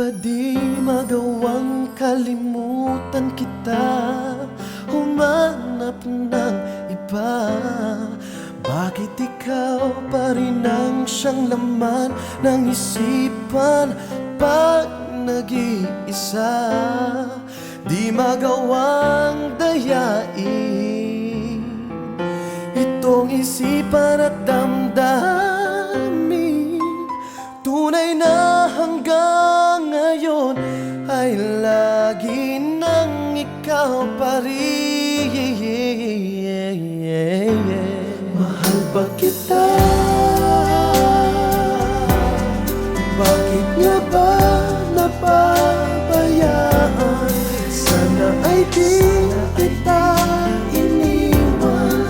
ba di magawang kalimutan kita? Humanap ng iba. Bakit ikaw pa rin ang siyang laman ng isipan pag nag-iisa? Di magawang dayain itong isipan at damdamin. Tunay na hanggang ngayon ay lagi nang ikaw pa rin. Mahal ba kita? Bakit nga ba napabayaan? Sana ay di kita iniwan.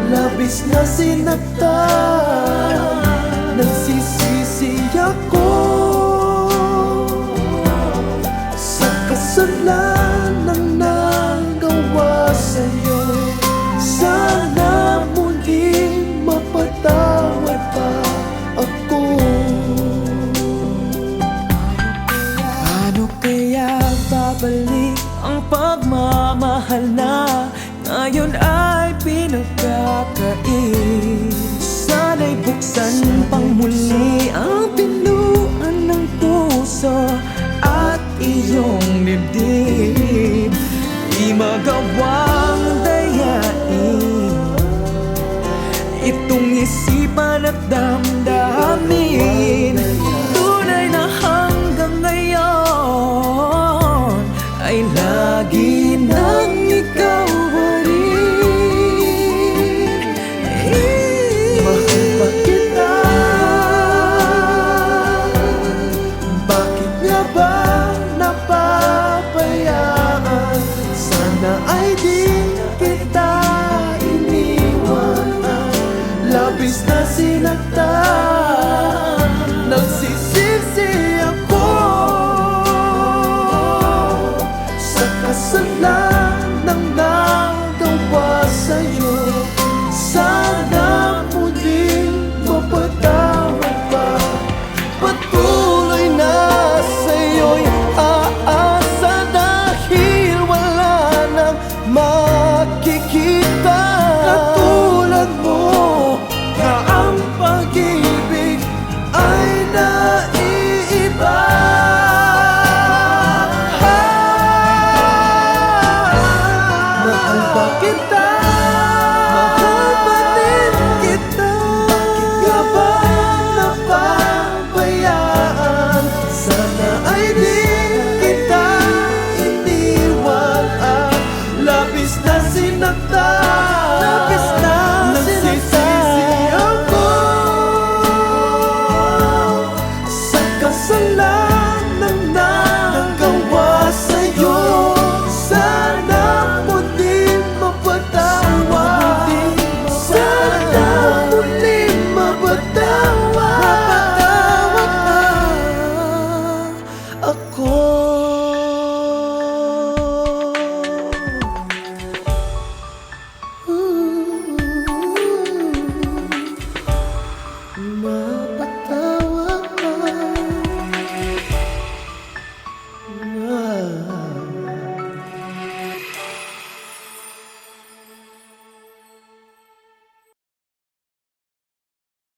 Labis na sinaktan, nagsisisi ako sa kasalanang nagawa sa'yo. Sana muling mapatawad pa ako. Paano kaya babalik ang pagmamahal na ngayon ay pinagkakait? Sana'y buksan pang muli ang pintuan ng puso at iyong dibdib. Di magawang dayain itong isipan at damdamin. Tunay na hanggang ngayon ay lagi nang ikaw pa rin. Mahal ba kita? Bakit nga ba napabayaan? Sana ay di kita iniwan. Labis na sinaktan,